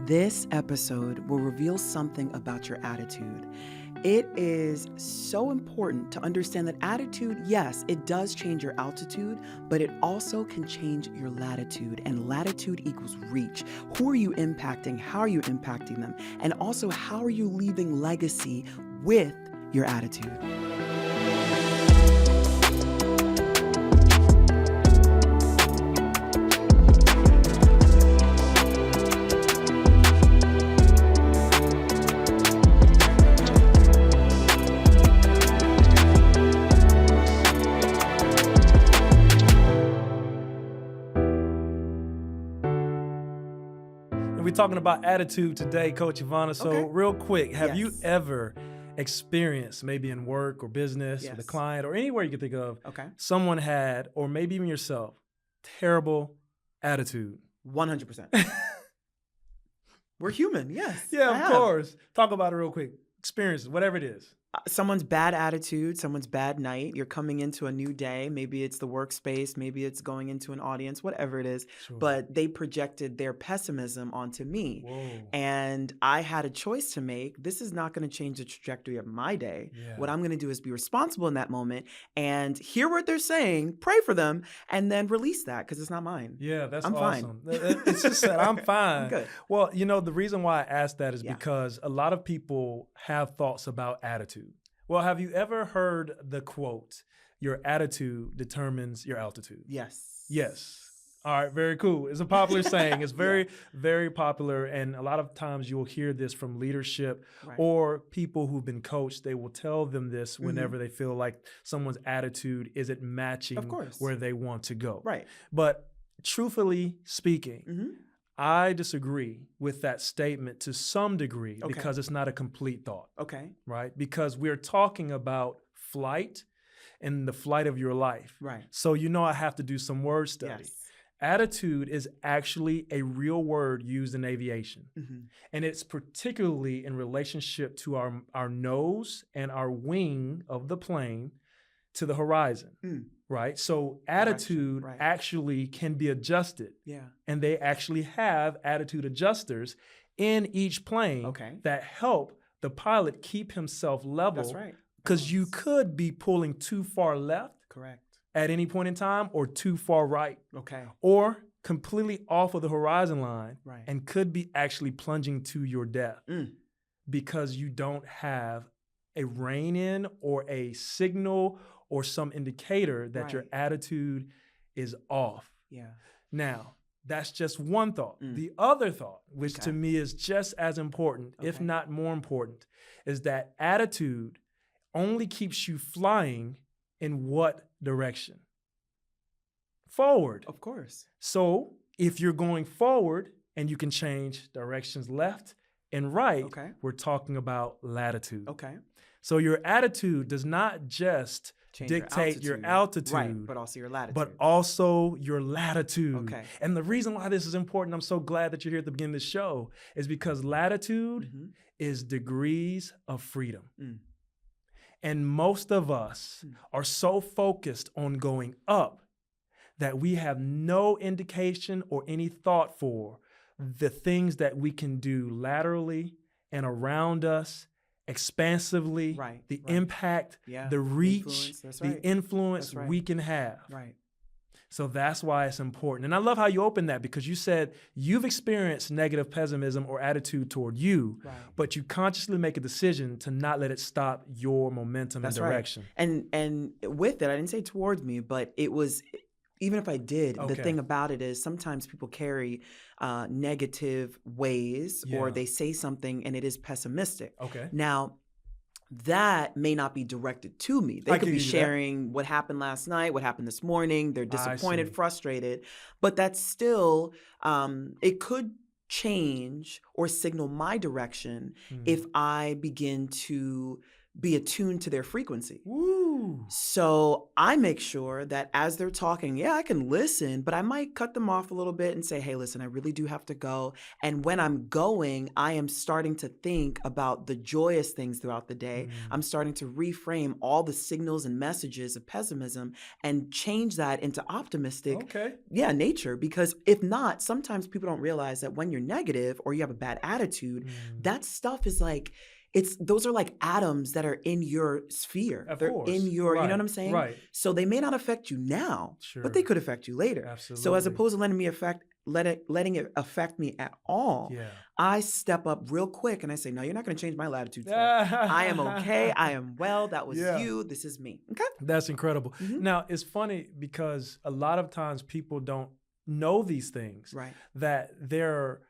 This episode will reveal something about your attitude. It is so important to understand that attitude, yes, it does change your altitude, but it also can change your latitude. And latitude equals reach. Who are you impacting? How are you impacting them? And also, how are you leaving legacy with your attitude? We're talking about attitude today, Coach Ivana. So Okay. real quick, have you Yes. ever experienced, maybe in work or business with a Yes. client or anywhere you can think of, Okay. someone had, or maybe even yourself, terrible attitude? 100%. We're human, yes. Yeah, I of have. course. Talk about it real quick. Experiences, whatever it is. Someone's bad attitude, someone's bad night. You're coming into a new day. Maybe it's the workspace, maybe it's going into an audience, whatever it is. Sure. But they projected their pessimism onto me. Whoa. And I had a choice to make. This is not going to change the trajectory of my day. Yeah. What I'm going to do is be responsible in that moment and hear what they're saying, pray for them, and then release that because it's not mine. Yeah, that's I'm fine. awesome. It's just that I'm fine. I'm good. Well, the reason why I asked that is Yeah. because a lot of people have thoughts about attitude. Well, have you ever heard the quote, your attitude determines your altitude? Yes. Yes. All right, very cool. It's a popular saying. It's very, Yeah. very popular. And a lot of times you will hear this from leadership Right. or people who've been coached. They will tell them this Mm-hmm. whenever they feel like someone's attitude isn't matching Of course. where they want to go. Right. But truthfully speaking, Mm-hmm. I disagree with that statement to some degree Okay. because it's not a complete thought, Okay. right? Because we're talking about flight and the flight of your life. Right. So I have to do some word study. Yes. Attitude is actually a real word used in aviation. Mm-hmm. And it's particularly in relationship to our nose and our wing of the plane to the horizon, right? So attitude right. actually can be adjusted. Yeah. And they actually have attitude adjusters in each plane Okay. that help the pilot keep himself level. That's right. Because you Balance. could be pulling too far left Correct. at any point in time or too far right Okay. or completely off of the horizon line Right. and could be actually plunging to your death Mm. because you don't have a rein in or a signal or some indicator that your Right. attitude is off. Yeah. Now, that's just one thought. Mm. The other thought, which Okay. to me is just as important, if Okay. not more important, is that attitude only keeps you flying in what direction? Forward. Of course. So if you're going forward and you can change directions left and right, Okay. we're talking about latitude. Okay. So your attitude does not just Change dictate your altitude, Right. But also your latitude. but also your latitude. Okay. And the reason why this is important, I'm so glad that you're here at the beginning of the show, is because latitude Mhm. is degrees of freedom. Mm. And most of us are so focused on going up that we have no indication or any thought for the things that we can do laterally and around us, expansively, Right, the right. impact, Yeah. the reach, Influence, that's the right. influence That's right. we can have. Right. So that's why it's important. And I love how you opened that because you said you've experienced negative pessimism or attitude toward you, Right. but you consciously make a decision to not let it stop your momentum That's and direction. right. And with it, I didn't say towards me, but it was, even if I did, Okay. the thing about it is sometimes people carry negative ways or Yeah. they say something and it is pessimistic. Okay. Now, that may not be directed to me. They I could can be give you that. sharing what happened last night, what happened this morning. They're I disappointed, see. frustrated, but that's still, it could change or signal my direction if I begin to be attuned to their frequency. Woo. So I make sure that as they're talking, yeah, I can listen, but I might cut them off a little bit and say, hey, listen, I really do have to go. And when I'm going, I am starting to think about the joyous things throughout the day. I'm starting to reframe all the signals and messages of pessimism and change that into optimistic, nature. Because if not, sometimes people don't realize that when you're negative or you have a bad attitude, that stuff is like, those are like atoms that are in your sphere. They're in your, you know what I'm saying? Right. So they may not affect you now, but they could affect you later. Absolutely. So as opposed to letting it affect me at all, I step up real quick and I say, no, you're not going to change my latitude today. I am okay. I am well. That was you. This is me. Okay. That's incredible. Now, it's funny because a lot of times people don't know these things, that they're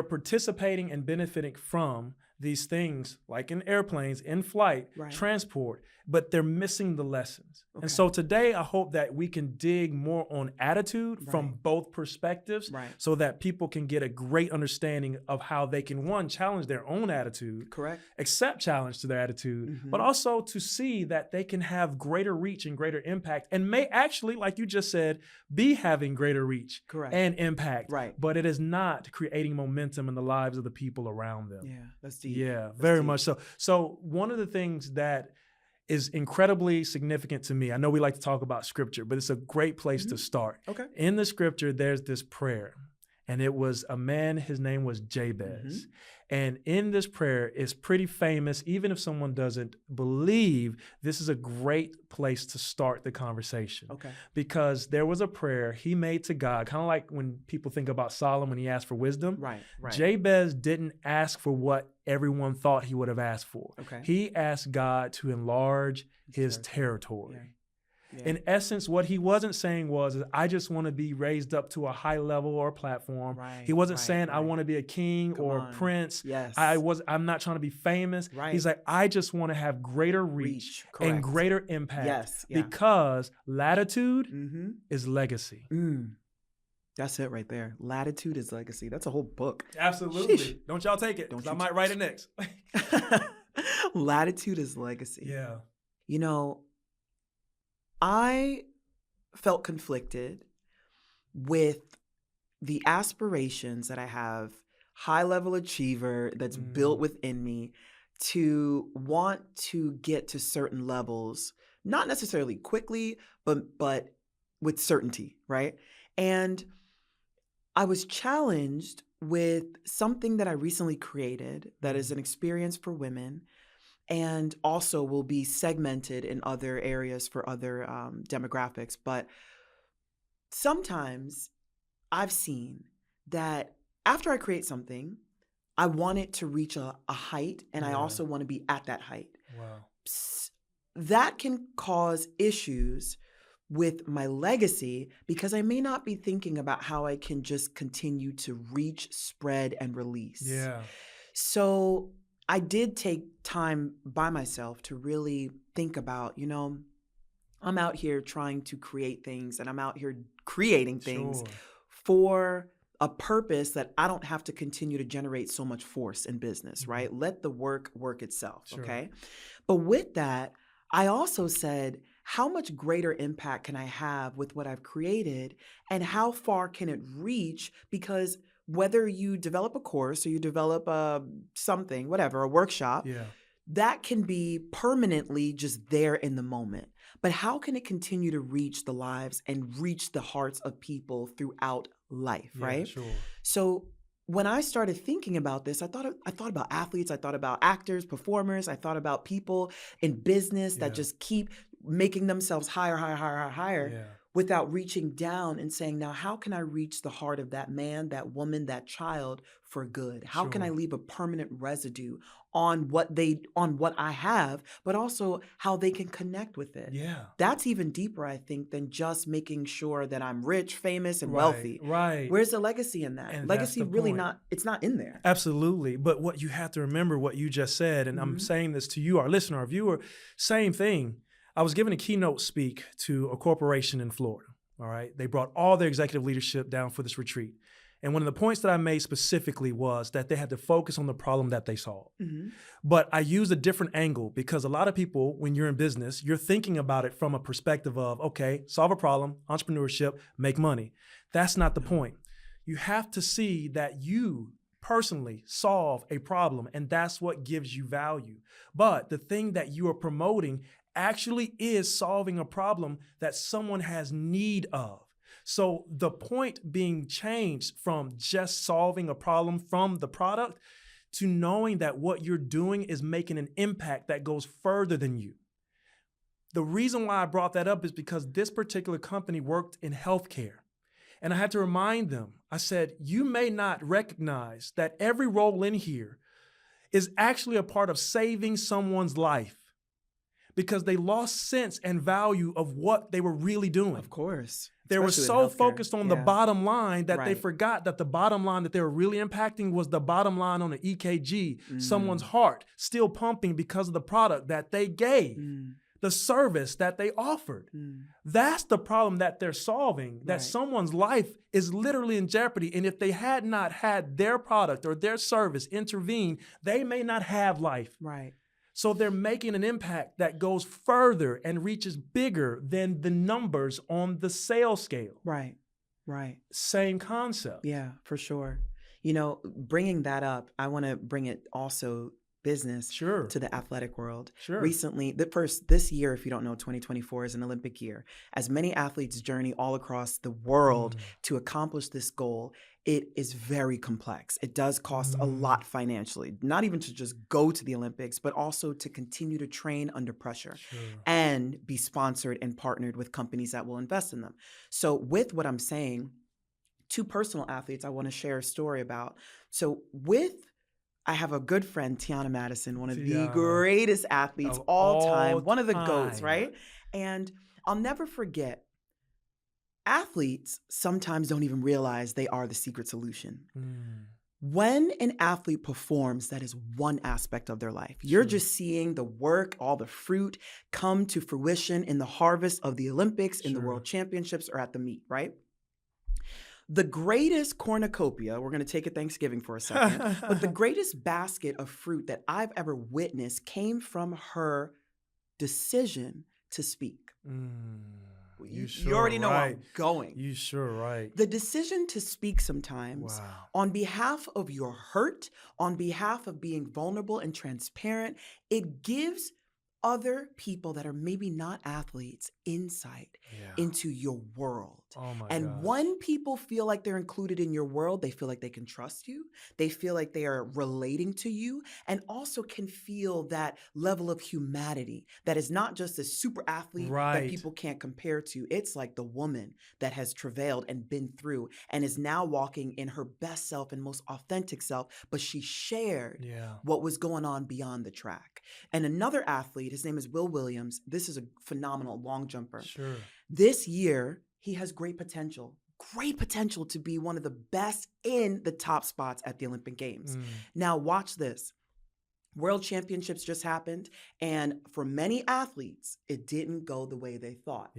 participating and benefiting from these things, like in airplanes, in flight, transport, but they're missing the lessons. And so today, I hope that we can dig more on attitude from both perspectives so that people can get a great understanding of how they can, one, challenge their own attitude, accept challenge to their attitude, but also to see that they can have greater reach and greater impact and may actually, like you just said, be having greater reach and impact. But it is not creating momentum in the lives of the people around them. Yeah, that's deep. Yeah, very much so. So one of the things that is incredibly significant to me, I know we like to talk about scripture, but it's a great place to start. In the scripture, there's this prayer, and it was a man, his name was Jabez. And in this prayer, it's pretty famous. Even if someone doesn't believe, this is a great place to start the conversation. Because there was a prayer he made to God, kind of like when people think about Solomon when he asked for wisdom. Jabez didn't ask for what everyone thought he would have asked for. He asked God to enlarge his territory. In essence, what he wasn't saying was, I just want to be raised up to a high level or a platform. He wasn't saying, I want to be a king or a prince. I'm not trying to be famous. He's like, I just want to have greater reach and greater impact because latitude is legacy. That's it right there. Latitude is legacy. That's a whole book. Absolutely. Sheesh. Don't y'all take it. I might write it next. Latitude is legacy. Yeah. You know, I felt conflicted with the aspirations that I have, high level achiever that's built within me to want to get to certain levels, not necessarily quickly, but with certainty, right? And I was challenged with something that I recently created that is an experience for women and also will be segmented in other areas for other demographics. But sometimes I've seen that after I create something, I want it to reach a height, and I also want to be at that height. Wow. That can cause issues with my legacy because I may not be thinking about how I can just continue to reach, spread, and release. Yeah. So I did take time by myself to really think about, I'm out here trying to create things and I'm out here creating things for a purpose that I don't have to continue to generate so much force in business, right? Let the work itself, okay? But with that, I also said, how much greater impact can I have with what I've created and how far can it reach? Because whether you develop a course or you develop something, whatever, a workshop, that can be permanently just there in the moment. But how can it continue to reach the lives and reach the hearts of people throughout life, right? So when I started thinking about this, I thought about athletes, I thought about actors, performers, I thought about people in business that just keep making themselves higher without reaching down and saying, now, how can I reach the heart of that man, that woman, that child for good? How can I leave a permanent residue on what I have, but also how they can connect with it? Yeah. That's even deeper, I think, than just making sure that I'm rich, famous, and wealthy. Right. Where's the legacy in that? And legacy really it's not in there. Absolutely. But what you have to remember, what you just said, and I'm saying this to you, our listener, our viewer, same thing. I was giving a keynote speak to a corporation in Florida, all right? They brought all their executive leadership down for this retreat. And one of the points that I made specifically was that they had to focus on the problem that they solved. But I used a different angle because a lot of people, when you're in business, you're thinking about it from a perspective of, okay, solve a problem, entrepreneurship, make money. That's not the point. You have to see that you personally solve a problem, and that's what gives you value. But the thing that you are promoting actually is solving a problem that someone has need of. So the point being changed from just solving a problem from the product to knowing that what you're doing is making an impact that goes further than you. The reason why I brought that up is because this particular company worked in healthcare. And I had to remind them, I said, you may not recognize that every role in here is actually a part of saving someone's life because they lost sense and value of what they were really doing. Of course. They were Especially so in healthcare. focused on the bottom line that they Right. forgot that the bottom line that they were really impacting was the bottom line on an EKG, someone's heart still pumping because of the product that they gave, the service that they offered. That's the problem that they're solving, that Right. someone's life is literally in jeopardy. And if they had not had their product or their service intervene, they may not have life. Right. So they're making an impact that goes further and reaches bigger than the numbers on the sales scale. Right. Right. Same concept. Yeah, for sure. You know, bringing that up, I want to bring it also business Sure. to the athletic world. Sure. Recently, this year, if you don't know, 2024 is an Olympic year. As many athletes journey all across the world to accomplish this goal, it is very complex. It does cost a lot financially, not even to just go to the Olympics, but also to continue to train under pressure and be sponsored and partnered with companies that will invest in them. So with what I'm saying, two personal athletes I want to share a story about. So I have a good friend, Tiana Madison, one of the Tiana. greatest athletes Of all all time, one of the GOATs, time. right? And I'll never forget, athletes sometimes don't even realize they are the secret solution. When an athlete performs, that is one aspect of their life. You're just seeing the work, all the fruit come to fruition in the harvest of the Olympics, in the World Championships, or at the meet, right? The greatest cornucopia, we're going to take a Thanksgiving for a second, but the greatest basket of fruit that I've ever witnessed came from her decision to speak. You already know where I'm going. You sure right. The decision to speak sometimes on behalf of your hurt, on behalf of being vulnerable and transparent, it gives other people that are maybe not athletes insight into your world. Oh my And gosh. when people feel like they're included in your world, they feel like they can trust you. They feel like they are relating to you and also can feel that level of humanity that is not just a super athlete that people can't compare to. It's like the woman that has travailed and been through and is now walking in her best self and most authentic self, but she shared what was going on beyond the track. And another athlete, his name is Will Williams. This is a phenomenal long jumper. This year, he has great potential to be one of the best in the top spots at the Olympic Games. Now, watch this. World Championships just happened, and for many athletes, it didn't go the way they thought.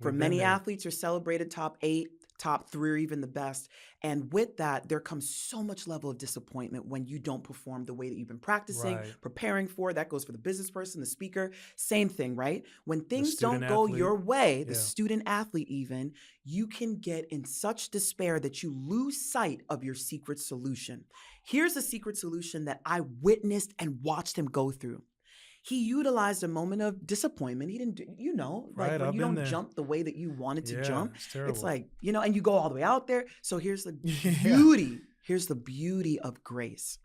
For many athletes, are celebrated top 8, top 3, or even the best. And with that, there comes so much level of disappointment when you don't perform the way that you've been practicing, preparing for. That goes for the business person, the speaker, same thing, right? When things don't go your way, the student athlete even, you can get in such despair that you lose sight of your secret solution. Here's a secret solution that I witnessed and watched him go through. He utilized a moment of disappointment. He didn't, when you don't jump the way that you wanted to jump, it's like, and you go all the way out there. So here's the beauty. Here's the beauty of grace.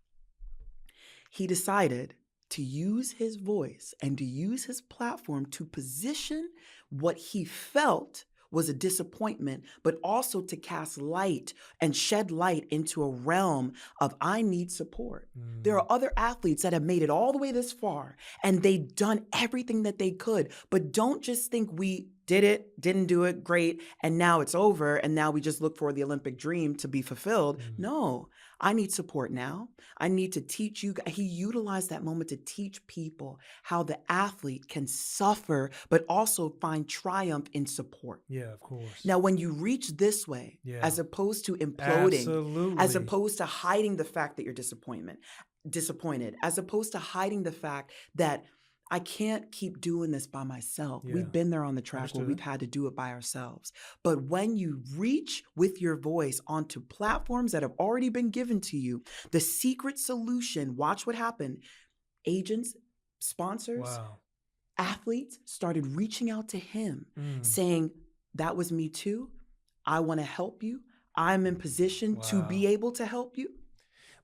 He decided to use his voice and to use his platform to position what he felt was a disappointment, but also to cast light and shed light into a realm of I need support. There are other athletes that have made it all the way this far and they've done everything that they could, but don't just think we did it, didn't do it, great, and now it's over, and now we just look for the Olympic dream to be fulfilled. No, I need support now. I need to teach you. He utilized that moment to teach people how the athlete can suffer, but also find triumph in support. Yeah, of course. Now, when you reach this way, Yeah. as opposed to imploding, Absolutely. as opposed to hiding the fact that you're disappointed, as opposed to hiding the fact that I can't keep doing this by myself. Yeah. We've been there on the track where we've had to do it by ourselves. But when you reach with your voice onto platforms that have already been given to you, the secret solution, watch what happened. Agents, sponsors, Wow. athletes started reaching out to him Mm. saying, that was me too. I want to help you. I'm in position to be Wow. able to help you.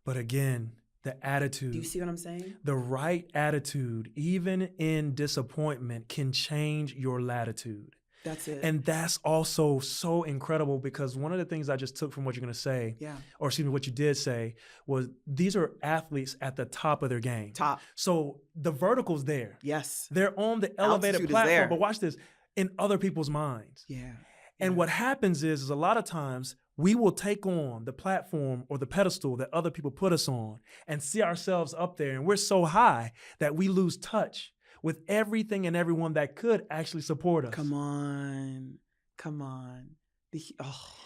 But again, the attitude. Do you see what I'm saying? The right attitude, even in disappointment, can change your latitude. That's it. And that's also so incredible, because one of the things I just took from what you're going to say, Yeah. or excuse me, what you did say, was these are athletes at the top of their game. Top. So the vertical's there. Yes. They're on the elevated Altitude is platform, there. but watch this, in other people's minds. Yeah. And what happens is a lot of times we will take on the platform or the pedestal that other people put us on and see ourselves up there. And we're so high that we lose touch with everything and everyone that could actually support us. Come on.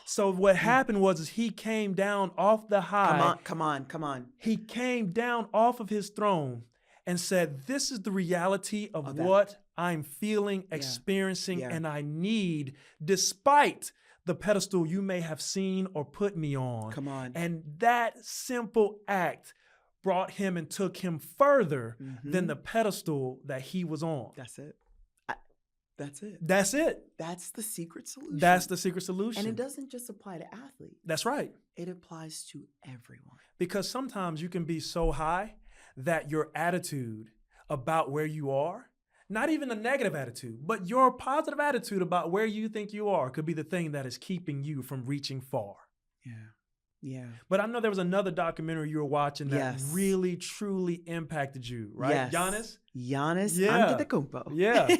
So what happened was is he came down off the high. Come on. He came down off of his throne and said, this is the reality of that. what I'm feeling, experiencing, and I need, despite the pedestal you may have seen or put me on. Come on. And that simple act brought him and took him further than the pedestal that he was on. That's it. That's it. That's it. That's the secret solution. That's the secret solution. And it doesn't just apply to athletes. That's right. It applies to everyone. Because sometimes you can be so high that your attitude about where you are, not even a negative attitude, but your positive attitude about where you think you are, could be the thing that is keeping you from reaching far. Yeah. But I know there was another documentary you were watching that really, truly impacted you, right? Yes. Giannis Yeah. Antetokounmpo. Yeah.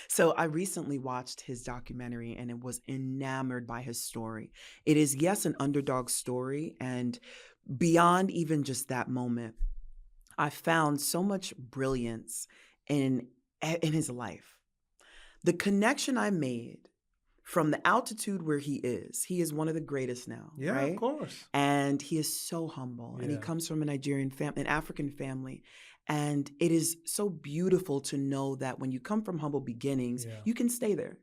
So I recently watched his documentary and it was enamored by his story. It is, yes, an underdog story. And beyond even just that moment, I found so much brilliance in his life. The connection I made from the altitude where he is one of the greatest now, right? Of course. And he is so humble, and he comes from a Nigerian family, an African family. And it is so beautiful to know that when you come from humble beginnings, you can stay there.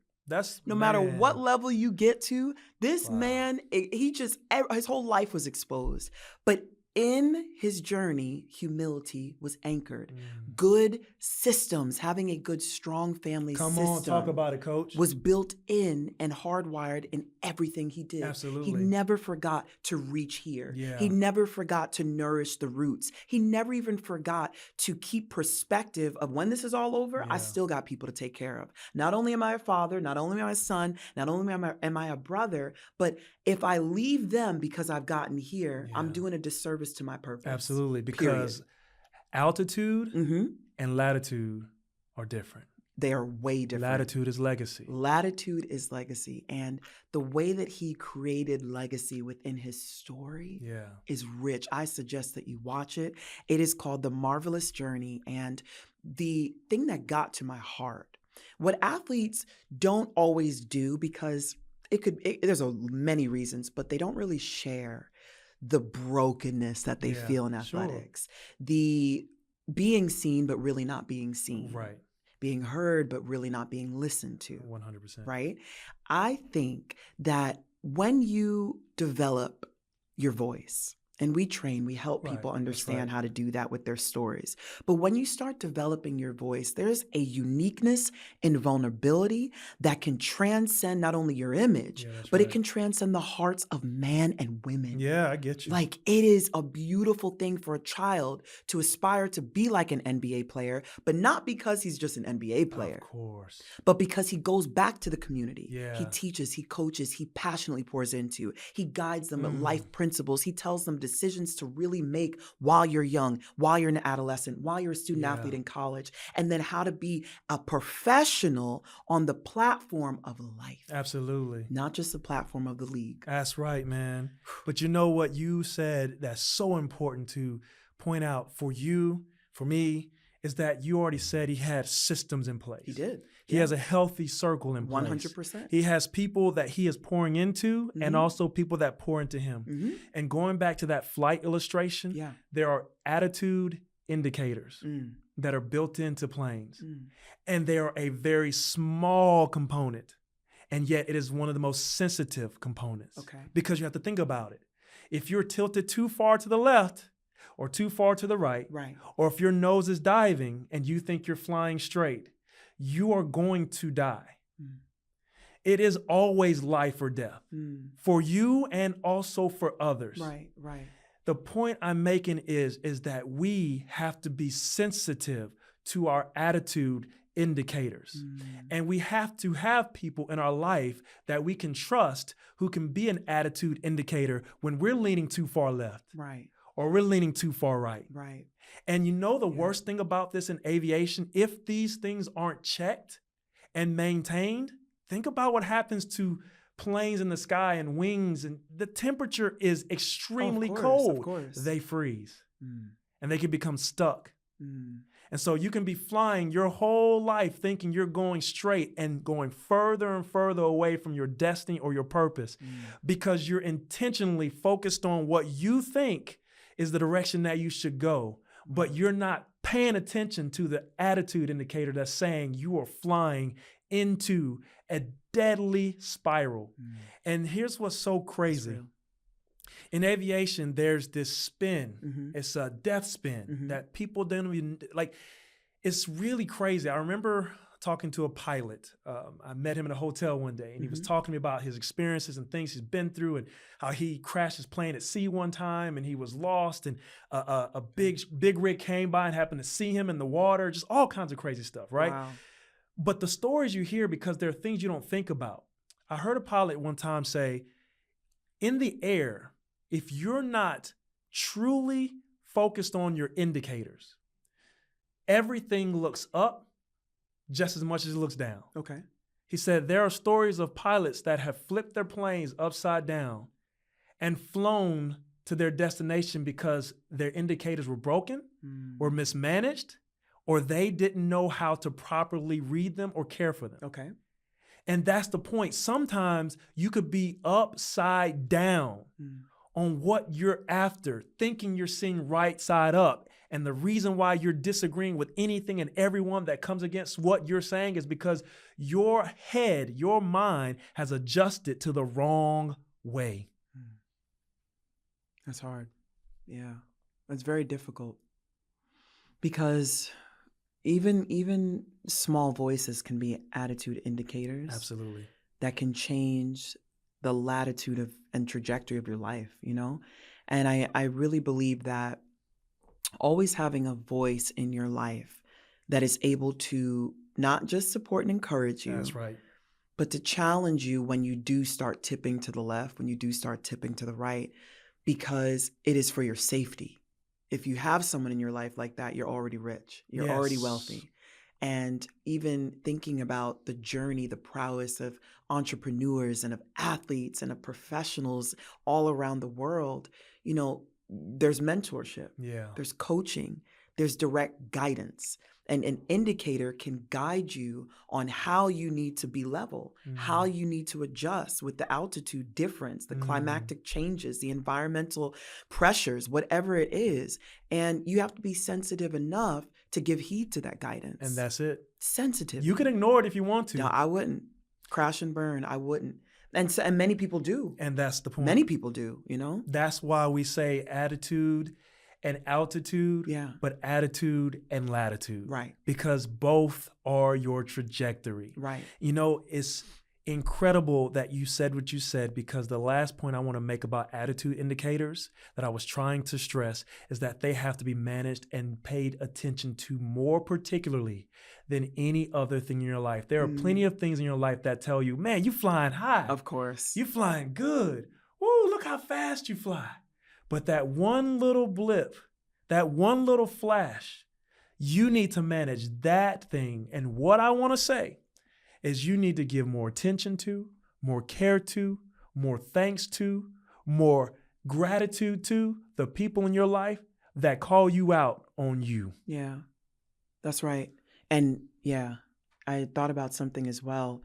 No matter what level you get to, this man, his whole life was exposed. But in his journey, humility was anchored. Good systems, having a good, strong family system. Come on, talk about it, coach. Was built in and hardwired in everything he did. Absolutely. He never forgot to reach here. Yeah. He never forgot to nourish the roots. He never even forgot to keep perspective of when this is all over, I still got people to take care of. Not only am I a father, not only am I a son, not only am I a brother, but if I leave them because I've gotten here, I'm doing a disservice to my purpose. Absolutely, because altitude and latitude are different. They are way different. Latitude is legacy. Latitude is legacy. And the way that he created legacy within his story is rich. I suggest that you watch it. It is called The Marvelous Journey. And the thing that got to my heart, what athletes don't always do, because there's many reasons, but they don't really share the brokenness that they feel in athletics. The being seen, but really not being seen. Right. Being heard, but really not being listened to. 100%. Right? I think that when you develop your voice, and we help people understand how to do that with their stories. But when you start developing your voice, there's a uniqueness and vulnerability that can transcend not only your image, but it can transcend the hearts of men and women. Yeah, I get you. Like, it is a beautiful thing for a child to aspire to be like an NBA player, but not because he's just an NBA player. Of course. But because he goes back to the community. Yeah. He teaches, he coaches, he passionately pours into. He guides them with life principles. He tells them to decisions to really make while you're young, while you're an adolescent, while you're a student Yeah. athlete in college, and then how to be a professional on the platform of life, Absolutely. not just the platform of the league. That's right, man. But you know what you said that's so important to point out for you, for me, is that you already said he had systems in place. He did. He has a healthy circle in place. 100%. He has people that he is pouring into and also people that pour into him. And going back to that flight illustration, there are attitude indicators that are built into planes. And they are a very small component. And yet it is one of the most sensitive components. Because you have to think about it. If you're tilted too far to the left or too far to the right, or if your nose is diving and you think you're flying straight, you are going to die. It is always life or death for you and also for others. The point I'm making is that we have to be sensitive to our attitude indicators. And we have to have people in our life that we can trust who can be an attitude indicator when we're leaning too far left. Or we're leaning too far right. And you know the worst thing about this in aviation, if these things aren't checked and maintained, think about what happens to planes in the sky and wings, and the temperature is extremely cold. They freeze and they can become stuck. And so you can be flying your whole life thinking you're going straight and going further and further away from your destiny or your purpose because you're intentionally focused on what you think is the direction that you should go, but you're not paying attention to the attitude indicator that's saying you are flying into a deadly spiral. And here's what's so crazy. In aviation, there's this spin. It's a death spin that people don't even, like, it's really crazy. I remember talking to a pilot. I met him in a hotel one day, and he was talking to me about his experiences and things he's been through and how he crashed his plane at sea one time and he was lost, and a big rig came by and happened to see him in the water, just all kinds of crazy stuff, right? But the stories you hear, because there are things you don't think about. I heard a pilot one time say, in the air, if you're not truly focused on your indicators, everything looks up just as much as it looks down. He said there are stories of pilots that have flipped their planes upside down and flown to their destination because their indicators were broken or mismanaged, or they didn't know how to properly read them or care for them. And that's the point. Sometimes you could be upside down on what you're after, thinking you're seeing right side up. And the reason why you're disagreeing with anything and everyone that comes against what you're saying is because your head, your mind has adjusted to the wrong way. That's hard. Yeah. It's very difficult because even small voices can be attitude indicators. Absolutely. That can change the latitude of and trajectory of your life, you know? And I really believe that always having a voice in your life that is able to not just support and encourage you. That's right. But to challenge you when you do start tipping to the left, when you do start tipping to the right, because it is for your safety. If you have someone in your life like that, you're already rich. You're already wealthy. And even thinking about the journey, the prowess of entrepreneurs and of athletes and of professionals all around the world, you know, there's mentorship, there's coaching, there's direct guidance. And an indicator can guide you on how you need to be level, how you need to adjust with the altitude difference, the climactic changes, the environmental pressures, whatever it is. And you have to be sensitive enough to give heed to that guidance. And that's it. Sensitive. You can ignore it if you want to. No, I wouldn't. Crash and burn, I wouldn't. And many people do. And that's the point. Many people do, you know? That's why we say attitude and altitude, but attitude and latitude. Right. Because both are your trajectory. Right. You know, it's incredible that you said what you said, because the last point I want to make about attitude indicators that I was trying to stress is that they have to be managed and paid attention to more particularly than any other thing in your life. There are plenty of things in your life that tell you, man, you flying high. Of course. You flying good. Woo, look how fast you fly. But that one little blip, that one little flash, you need to manage that thing. And what I want to say is you need to give more attention to, more care to, more thanks to, more gratitude to the people in your life that call you out on you. Yeah, that's right. And yeah, I thought about something as well.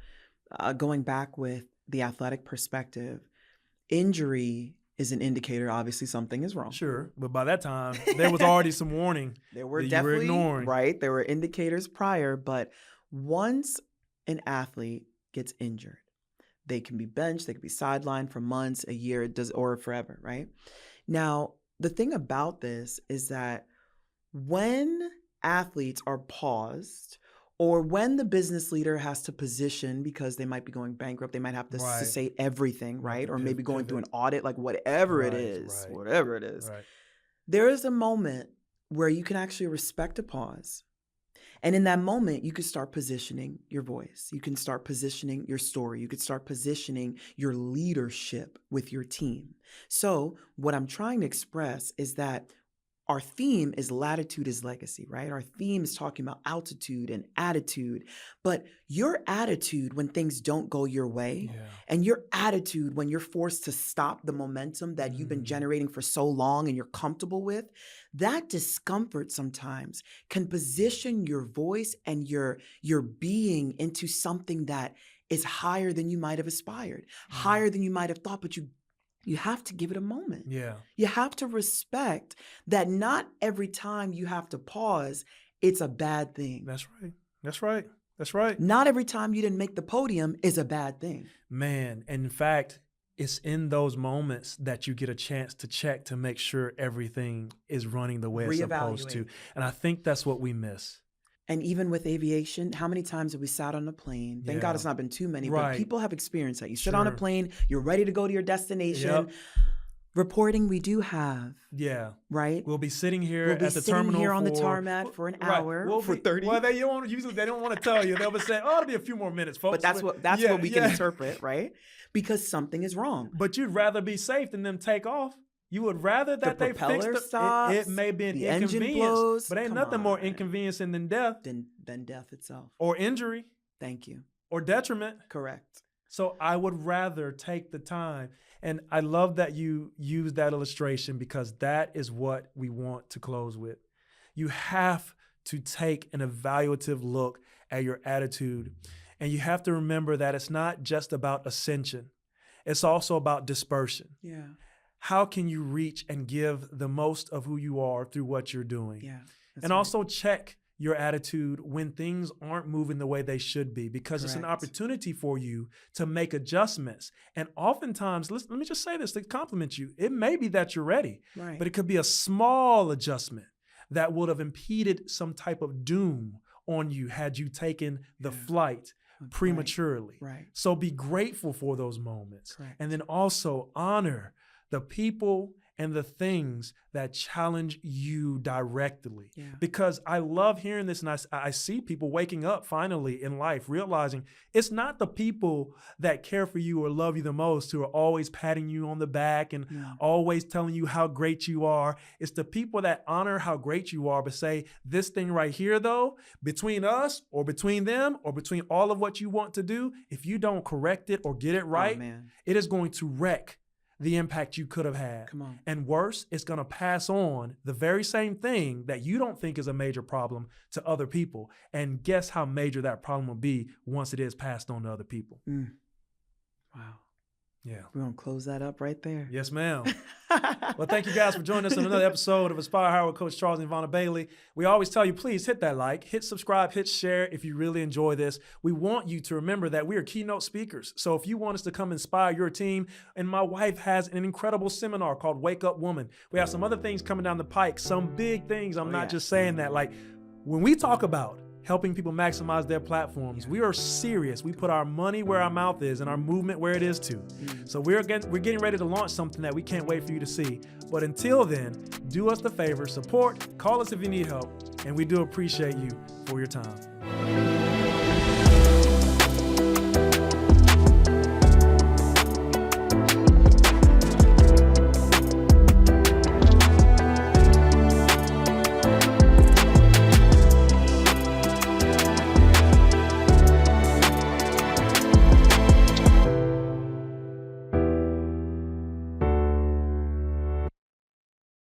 Going back with the athletic perspective, injury is an indicator, obviously something is wrong. Sure, but by that time, there was already some warning There were that definitely, you were ignoring. right? There were indicators prior, but once an athlete gets injured, they can be benched, they can be sidelined for months, a year, or forever, right? Now, the thing about this is that when athletes are paused, or when the business leader has to position because they might be going bankrupt, they might have to Right. say everything, right? Or maybe going through an Pivot. audit, like whatever it Right, is, right. whatever it is. Right. There is a moment where you can actually respect a pause. And in that moment, you can start positioning your voice. You can start positioning your story. You could start positioning your leadership with your team. So what I'm trying to express is that our theme is latitude is legacy, right? Our theme is talking about altitude and attitude. But your attitude when things don't go your way, and your attitude when you're forced to stop the momentum that you've been generating for so long and you're comfortable with, that discomfort sometimes can position your voice and your being into something that is higher than you might have aspired, higher than you might have thought, but you have to give it a moment. Yeah. You have to respect that not every time you have to pause, it's a bad thing. That's right. That's right. That's right. Not every time you didn't make the podium is a bad thing. Man, and in fact, it's in those moments that you get a chance to check to make sure everything is running the way it's supposed to. And I think that's what we miss. And even with aviation, how many times have we sat on a plane? Thank God it's not been too many, but people have experienced that. You sit on a plane, you're ready to go to your destination. Reporting, we do have. Yeah. Right? We'll be sitting here at the terminal here on the tarmac for an hour, for 30. Well, they don't want to tell you. They'll be saying, "Oh, it'll be a few more minutes, folks." But that's what we can interpret, right? Because something is wrong. But you'd rather be safe than them take off. You would rather that they fix stops, it may be an the inconvenience, engine blows. but ain't nothing more inconveniencing than death. Than death itself. Or injury. Thank you. Or detriment. Correct. So I would rather take the time. And I love that you use that illustration because that is what we want to close with. You have to take an evaluative look at your attitude. And you have to remember that it's not just about ascension. It's also about dispersion. Yeah. How can you reach and give the most of who you are through what you're doing? Yeah. And also check your attitude when things aren't moving the way they should be, because it's an opportunity for you to make adjustments. And oftentimes, let me just say this to compliment you. It may be that you're ready, but it could be a small adjustment that would have impeded some type of doom on you had you taken the flight prematurely. Right. So be grateful for those moments. And then also honor the people and the things that challenge you directly. Yeah. Because I love hearing this, and I see people waking up finally in life, realizing it's not the people that care for you or love you the most who are always patting you on the back and always telling you how great you are. It's the people that honor how great you are, but say, this thing right here, though, between us or between them or between all of what you want to do, if you don't correct it or get it right, it is going to wreck the impact you could have had. Come on. And worse, it's going to pass on the very same thing that you don't think is a major problem to other people. And guess how major that problem will be once it is passed on to other people. Wow. Yeah. We're going to close that up right there. Yes, ma'am. Well, thank you guys for joining us on another episode of Inspire Howard with Coach Charles and Ivana Bailey. We always tell you, please hit that like, hit subscribe, hit share if you really enjoy this. We want you to remember that we are keynote speakers. So if you want us to come inspire your team, and my wife has an incredible seminar called Wake Up Woman. We have some other things coming down the pike, some big things. I'm not just saying that. Like when we talk about helping people maximize their platforms, we are serious. We put our money where our mouth is and our movement where it is too. So we're getting ready to launch something that we can't wait for you to see. But until then, do us the favor, support, call us if you need help, and we do appreciate you for your time.